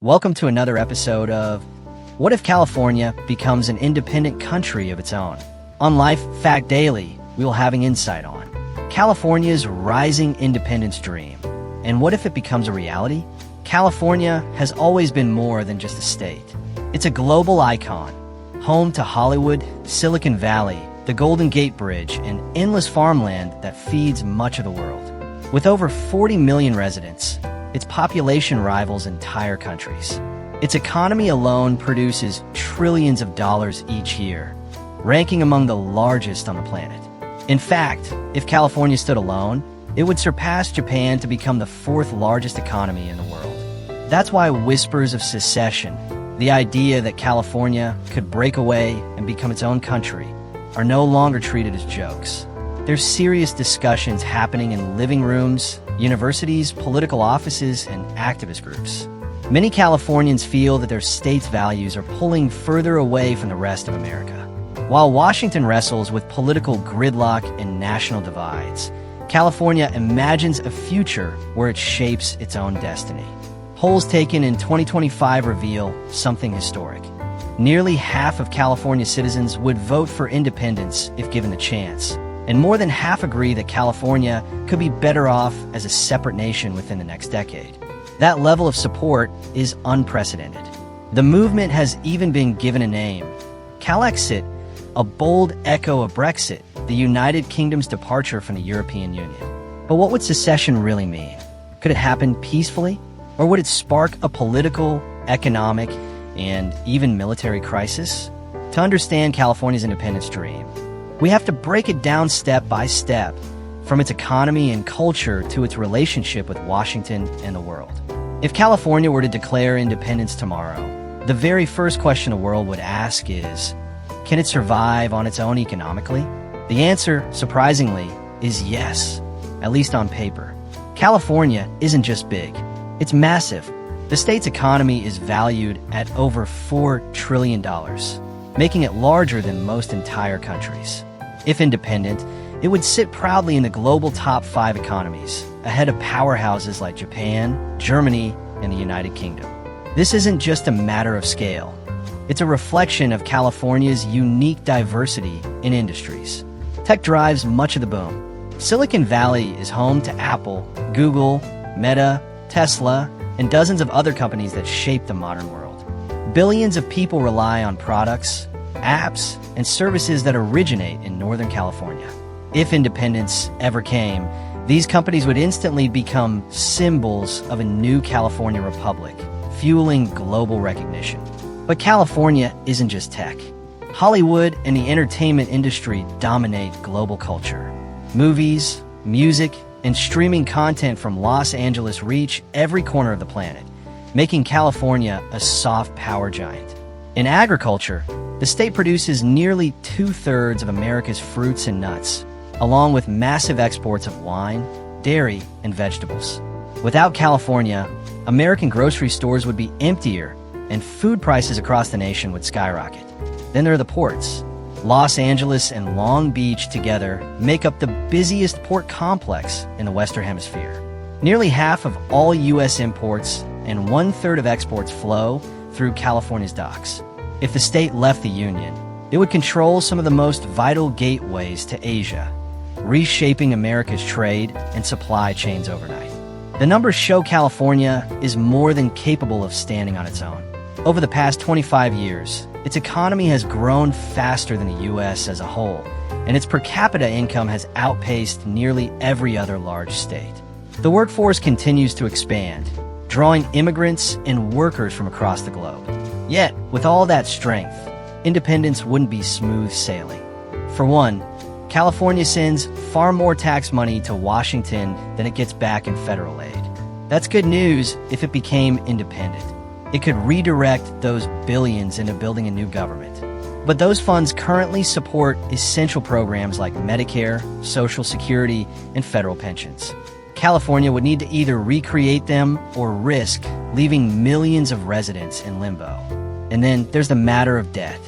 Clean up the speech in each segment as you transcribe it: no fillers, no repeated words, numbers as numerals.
Welcome to another episode of What If California Becomes an Independent Country of Its Own? On Life Fact Daily, we will have an insight on California's rising independence dream. And what if it becomes a reality? California has always been more than just a state. It's a global icon, home to Hollywood, Silicon Valley, the Golden Gate Bridge, and endless farmland that feeds much of the world. With over 40 million residents, its population rivals entire countries. Its economy alone produces trillions of dollars each year, ranking among the largest on the planet. In fact, if California stood alone, it would surpass Japan to become the fourth largest economy in the world. That's why whispers of secession, the idea that California could break away and become its own country, are no longer treated as jokes. There's serious discussions happening in living rooms, universities, political offices, and activist groups. Many Californians feel that their state's values are pulling further away from the rest of America. While Washington wrestles with political gridlock and national divides, California imagines a future where it shapes its own destiny. Polls taken in 2025 reveal something historic. Nearly half of California citizens would vote for independence if given the chance, and more than half agree that California could be better off as a separate nation within the next decade. That level of support is unprecedented. The movement has even been given a name, Calexit, a bold echo of Brexit, the United Kingdom's departure from the European Union. But what would secession really mean? Could it happen peacefully? Or would it spark a political, economic, and even military crisis? To understand California's independence dream, we have to break it down step by step, from its economy and culture to its relationship with Washington and the world. If California were to declare independence tomorrow, the very first question the world would ask is, can it survive on its own economically? The answer, surprisingly, is yes, at least on paper. California isn't just big, it's massive. The state's economy is valued at over $4 trillion, making it larger than most entire countries. If independent, it would sit proudly in the global top 5 economies, ahead of powerhouses like Japan, Germany, and the United Kingdom. This isn't just a matter of scale. It's a reflection of California's unique diversity in industries. Tech drives much of the boom. Silicon Valley is home to Apple, Google, Meta, Tesla, and dozens of other companies that shape the modern world. Billions of people rely on products, apps, and services that originate in Northern California. If independence ever came, these companies would instantly become symbols of a new California republic, fueling global recognition. But California isn't just tech. Hollywood and the entertainment industry dominate global culture. Movies, music, and streaming content from Los Angeles reach every corner of the planet, making California a soft power giant. In agriculture, the state produces nearly 2/3 of America's fruits and nuts, along with massive exports of wine, dairy, and vegetables. Without California, American grocery stores would be emptier and food prices across the nation would skyrocket. Then there are the ports. Los Angeles and Long Beach together make up the busiest port complex in the Western Hemisphere. Nearly half of all U.S. imports and 1/3 of exports flow through California's docks. If the state left the Union, it would control some of the most vital gateways to Asia, reshaping America's trade and supply chains overnight. The numbers show California is more than capable of standing on its own. Over the past 25 years, its economy has grown faster than the U.S. as a whole, and its per capita income has outpaced nearly every other large state. The workforce continues to expand, drawing immigrants and workers from across the globe. Yet, with all that strength, independence wouldn't be smooth sailing. For one, California sends far more tax money to Washington than it gets back in federal aid. That's good news if it became independent. It could redirect those billions into building a new government. But those funds currently support essential programs like Medicare, Social Security, and federal pensions. California would need to either recreate them or risk leaving millions of residents in limbo. And then there's the matter of debt.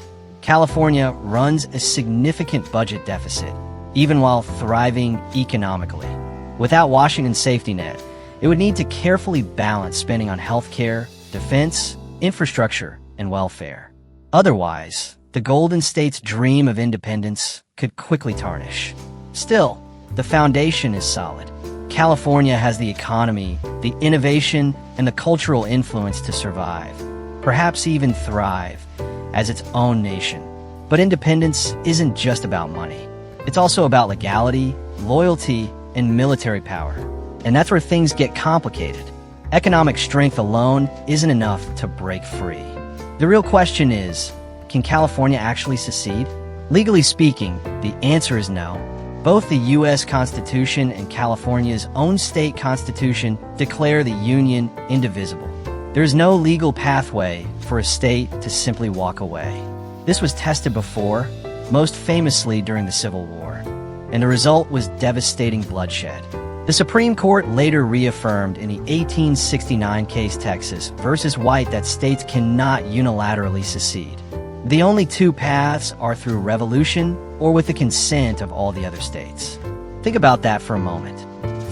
California runs a significant budget deficit, even while thriving economically. Without Washington's safety net, it would need to carefully balance spending on healthcare, defense, infrastructure, and welfare. Otherwise, the Golden State's dream of independence could quickly tarnish. Still, the foundation is solid. California has the economy, the innovation, and the cultural influence to survive, perhaps even thrive, as its own nation. But independence isn't just about money. It's also about legality, loyalty, and military power. And that's where things get complicated. Economic strength alone isn't enough to break free. The real question is, can California actually secede? Legally speaking, the answer is no. Both the U.S. Constitution and California's own state constitution declare the Union indivisible. There is no legal pathway for a state to simply walk away. This was tested before, most famously during the Civil War, and the result was devastating bloodshed. The Supreme Court later reaffirmed in the 1869 case Texas versus White that states cannot unilaterally secede. The only two paths are through revolution or with the consent of all the other states. Think about that for a moment.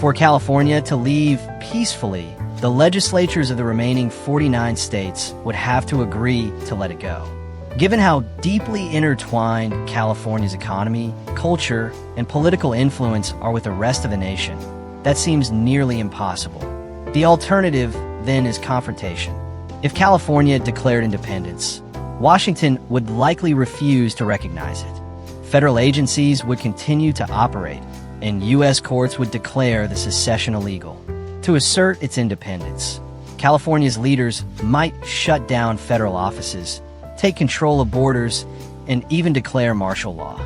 For California to leave peacefully, the legislatures of the remaining 49 states would have to agree to let it go. Given how deeply intertwined California's economy, culture, and political influence are with the rest of the nation, that seems nearly impossible. The alternative, then, is confrontation. If California declared independence, Washington would likely refuse to recognize it. Federal agencies would continue to operate, and U.S. courts would declare the secession illegal. To assert its independence, California's leaders might shut down federal offices, take control of borders, and even declare martial law.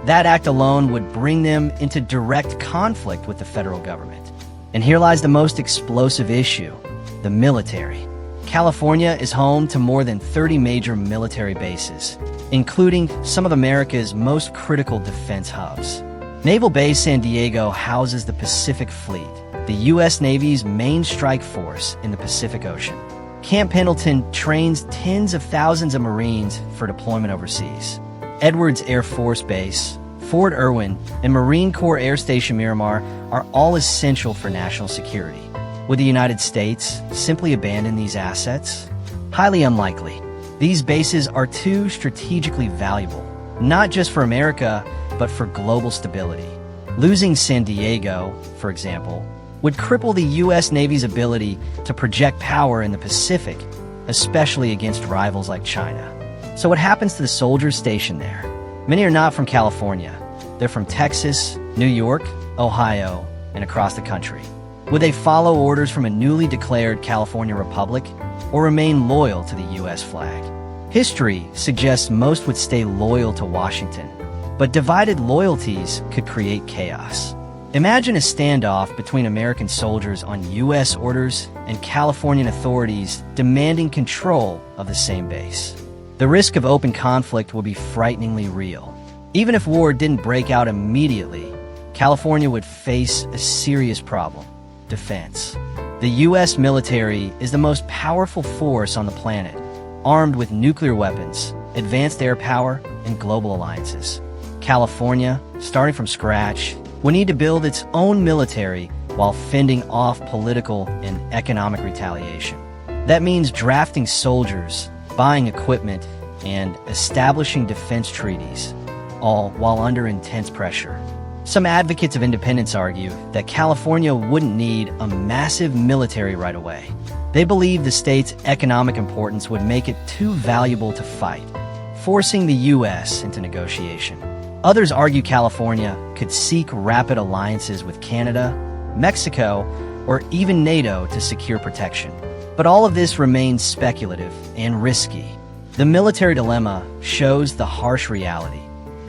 That act alone would bring them into direct conflict with the federal government. And here lies the most explosive issue: the military. California is home to more than 30 major military bases, including some of America's most critical defense hubs. Naval Base San Diego houses the Pacific Fleet, the U.S. Navy's main strike force in the Pacific Ocean. Camp Pendleton trains tens of thousands of Marines for deployment overseas. Edwards Air Force Base, Fort Irwin, and Marine Corps Air Station Miramar are all essential for national security. Would the United States simply abandon these assets? Highly unlikely. These bases are too strategically valuable, not just for America, but for global stability. Losing San Diego, for example, would cripple the U.S. Navy's ability to project power in the Pacific, especially against rivals like China. So what happens to the soldiers stationed there? Many are not from California. They're from Texas, New York, Ohio, and across the country. Would they follow orders from a newly declared California Republic or remain loyal to the U.S. flag? History suggests most would stay loyal to Washington, but divided loyalties could create chaos. Imagine a standoff between American soldiers on U.S. orders and Californian authorities demanding control of the same base. The risk of open conflict would be frighteningly real. Even if war didn't break out immediately, California would face a serious problem: defense. The U.S. military is the most powerful force on the planet, armed with nuclear weapons, advanced air power, and global alliances. California, starting from scratch, would need to build its own military while fending off political and economic retaliation. That means drafting soldiers, buying equipment, and establishing defense treaties, all while under intense pressure. Some advocates of independence argue that California wouldn't need a massive military right away. They believe the state's economic importance would make it too valuable to fight, forcing the U.S. into negotiation. Others argue California could seek rapid alliances with Canada, Mexico, or even NATO to secure protection. But all of this remains speculative and risky. The military dilemma shows the harsh reality.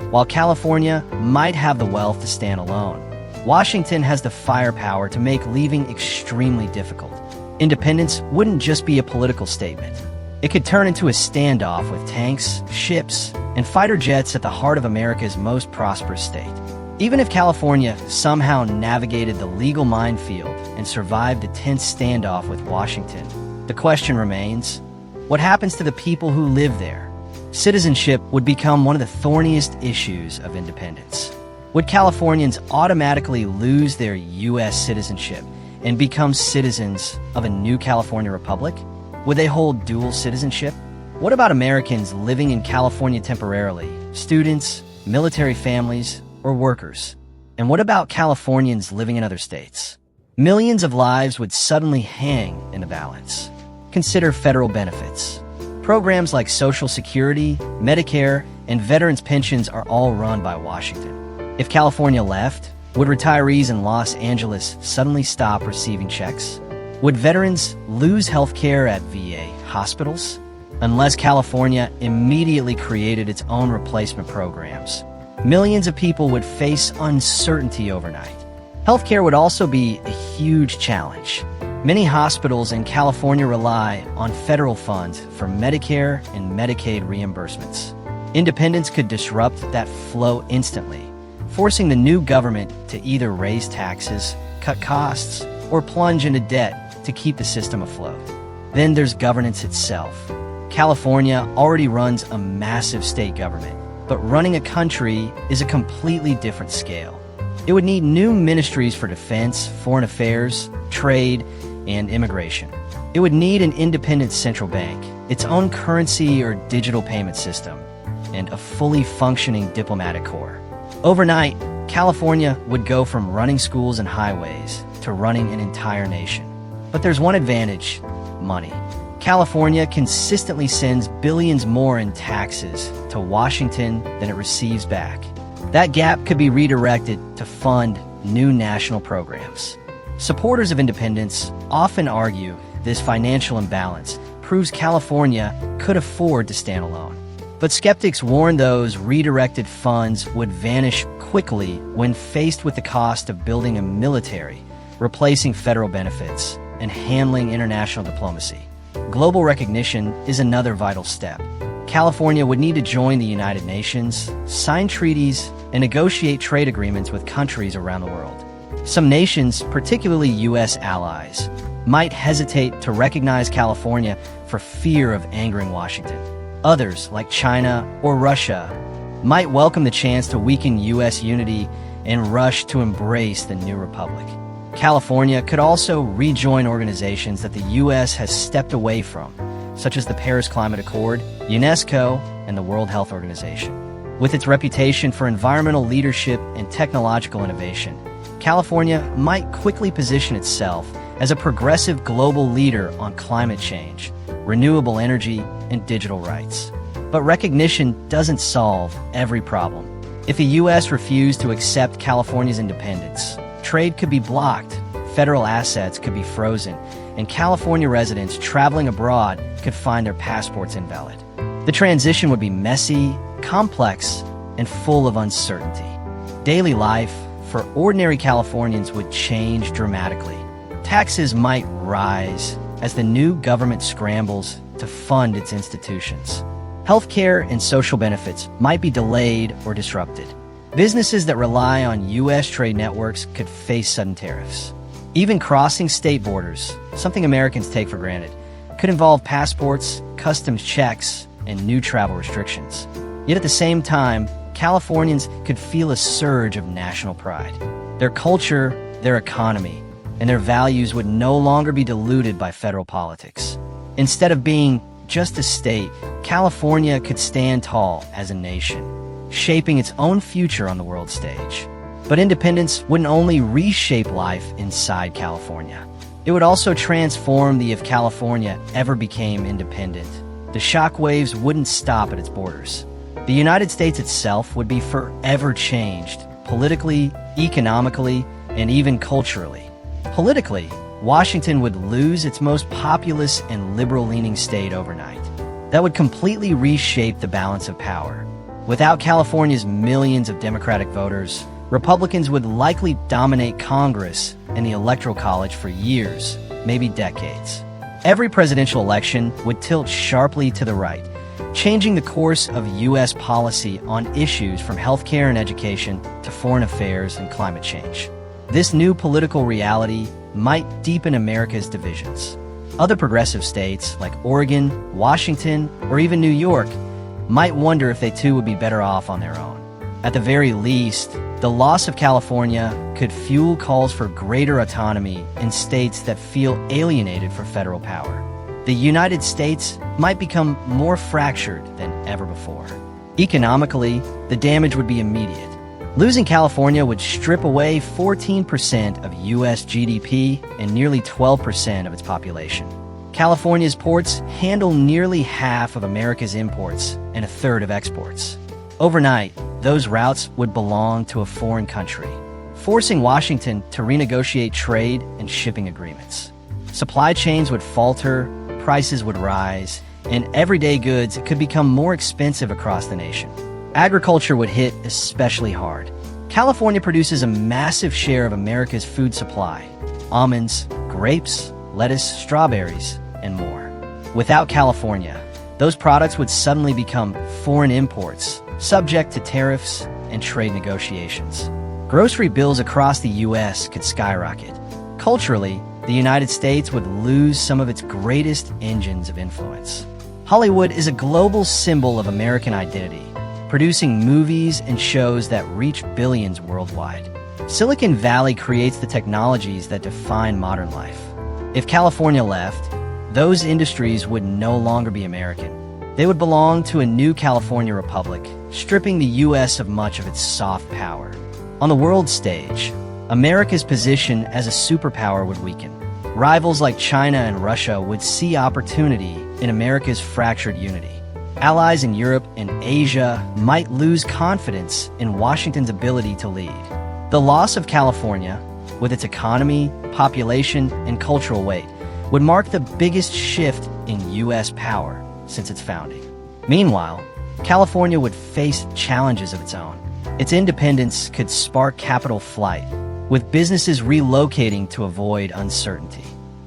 While California might have the wealth to stand alone, Washington has the firepower to make leaving extremely difficult. Independence wouldn't just be a political statement. It could turn into a standoff with tanks, ships, and fighter jets at the heart of America's most prosperous state. Even if California somehow navigated the legal minefield and survived a tense standoff with Washington, the question remains, what happens to the people who live there? Citizenship would become one of the thorniest issues of independence. Would Californians automatically lose their U.S. citizenship and become citizens of a new California Republic? Would they hold dual citizenship? What about Americans living in California temporarily? Students, military families, or workers? And what about Californians living in other states? Millions of lives would suddenly hang in the balance. Consider federal benefits. Programs like Social Security, Medicare, and veterans' pensions are all run by Washington. If California left, would retirees in Los Angeles suddenly stop receiving checks? Would veterans lose health care at VA hospitals? Unless California immediately created its own replacement programs, millions of people would face uncertainty overnight. Healthcare would also be a huge challenge. Many hospitals in California rely on federal funds for Medicare and Medicaid reimbursements. Independence could disrupt that flow instantly, forcing the new government to either raise taxes, cut costs, or plunge into debt to keep the system afloat. Then there's governance itself. California already runs a massive state government, but running a country is a completely different scale. It would need new ministries for defense, foreign affairs, trade, and immigration. It would need an independent central bank, its own currency or digital payment system, and a fully functioning diplomatic corps. Overnight, California would go from running schools and highways to running an entire nation. But there's one advantage: money. California consistently sends billions more in taxes to Washington than it receives back. That gap could be redirected to fund new national programs. Supporters of independence often argue this financial imbalance proves California could afford to stand alone. But skeptics warn those redirected funds would vanish quickly when faced with the cost of building a military, replacing federal benefits, and handling international diplomacy. Global recognition is another vital step. California would need to join the United Nations, sign treaties, and negotiate trade agreements with countries around the world. Some nations, particularly U.S. allies, might hesitate to recognize California for fear of angering Washington. Others, like China or Russia, might welcome the chance to weaken U.S. unity and rush to embrace the new republic. California could also rejoin organizations that the U.S. has stepped away from, such as the Paris Climate Accord, UNESCO, and the World Health Organization. With its reputation for environmental leadership and technological innovation, California might quickly position itself as a progressive global leader on climate change, renewable energy, and digital rights. But recognition doesn't solve every problem. If the U.S. refused to accept California's independence, trade could be blocked, federal assets could be frozen, and California residents traveling abroad could find their passports invalid. The transition would be messy, complex, and full of uncertainty. Daily life for ordinary Californians would change dramatically. Taxes might rise as the new government scrambles to fund its institutions. Healthcare and social benefits might be delayed or disrupted. Businesses that rely on U.S. trade networks could face sudden tariffs. Even crossing state borders, something Americans take for granted, could involve passports, customs checks, and new travel restrictions. Yet at the same time, Californians could feel a surge of national pride. Their culture, their economy, and their values would no longer be diluted by federal politics. Instead of being just a state, California could stand tall as a nation, shaping its own future on the world stage. But independence wouldn't only reshape life inside California. It would also transform if California ever became independent. The shockwaves wouldn't stop at its borders. The United States itself would be forever changed, politically, economically, and even culturally. Politically, Washington would lose its most populous and liberal-leaning state overnight. That would completely reshape the balance of power. Without California's millions of Democratic voters, Republicans would likely dominate Congress and the Electoral College for years, maybe decades. Every presidential election would tilt sharply to the right, changing the course of U.S. policy on issues from healthcare and education to foreign affairs and climate change. This new political reality might deepen America's divisions. Other progressive states like Oregon, Washington, or even New York might wonder if they too would be better off on their own. At the very least, the loss of California could fuel calls for greater autonomy in states that feel alienated for federal power. the United States might become more fractured than ever before. Economically, the damage would be immediate. Losing California would strip away 14% of U.S. GDP and nearly 12% of its population. California's ports handle nearly half of America's imports and a third of exports. Overnight, those routes would belong to a foreign country, forcing Washington to renegotiate trade and shipping agreements. Supply chains would falter, prices would rise, and everyday goods could become more expensive across the nation. Agriculture would hit especially hard. California produces a massive share of America's food supply: almonds, grapes, lettuce, strawberries, and more. Without California, those products would suddenly become foreign imports, subject to tariffs and trade negotiations. Grocery bills across the U.S. could skyrocket. Culturally, the United States would lose some of its greatest engines of influence. Hollywood is a global symbol of American identity, producing movies and shows that reach billions worldwide. Silicon Valley creates the technologies that define modern life. If California left, those industries would no longer be American. They would belong to a new California republic, stripping the U.S. of much of its soft power. On the world stage, America's position as a superpower would weaken. Rivals like China and Russia would see opportunity in America's fractured unity. Allies in Europe and Asia might lose confidence in Washington's ability to lead. The loss of California, with its economy, population, and cultural weight, would mark the biggest shift in U.S. power since its founding. Meanwhile, California would face challenges of its own. Its independence could spark capital flight, with businesses relocating to avoid uncertainty.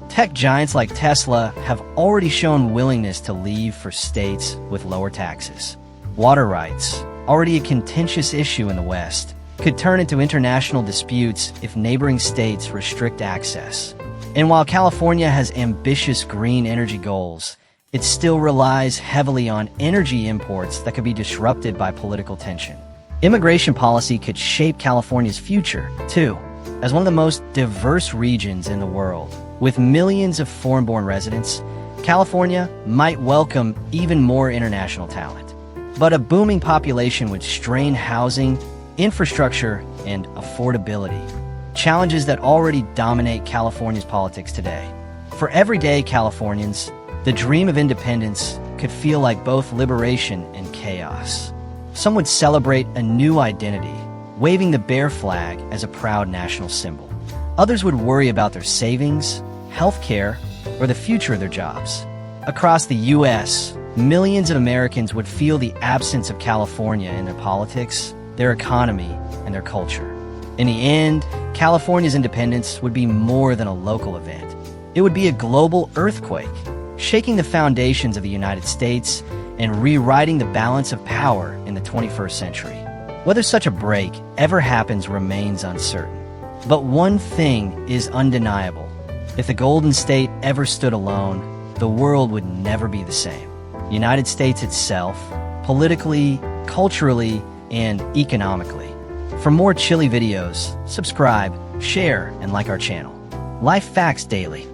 Tech giants like Tesla have already shown willingness to leave for states with lower taxes. Water rights, already a contentious issue in the West, could turn into international disputes if neighboring states restrict access. And while California has ambitious green energy goals, it still relies heavily on energy imports that could be disrupted by political tension. Immigration policy could shape California's future, too. As one of the most diverse regions in the world, with millions of foreign-born residents, California might welcome even more international talent. But a booming population would strain housing, infrastructure, and affordability, challenges that already dominate California's politics today. For everyday Californians, the dream of independence could feel like both liberation and chaos. Some would celebrate a new identity, waving the bear flag as a proud national symbol. Others would worry about their savings, health care, or the future of their jobs. Across the U.S., millions of Americans would feel the absence of California in their politics, their economy, and their culture. In the end, California's independence would be more than a local event. It would be a global earthquake, shaking the foundations of the United States and rewriting the balance of power in the 21st century. Whether such a break ever happens remains uncertain. But one thing is undeniable. If the Golden State ever stood alone, the world would never be the same. The United States itself, politically, culturally, and economically. For more chilly videos, subscribe, share, and like our channel. Life Facts Daily.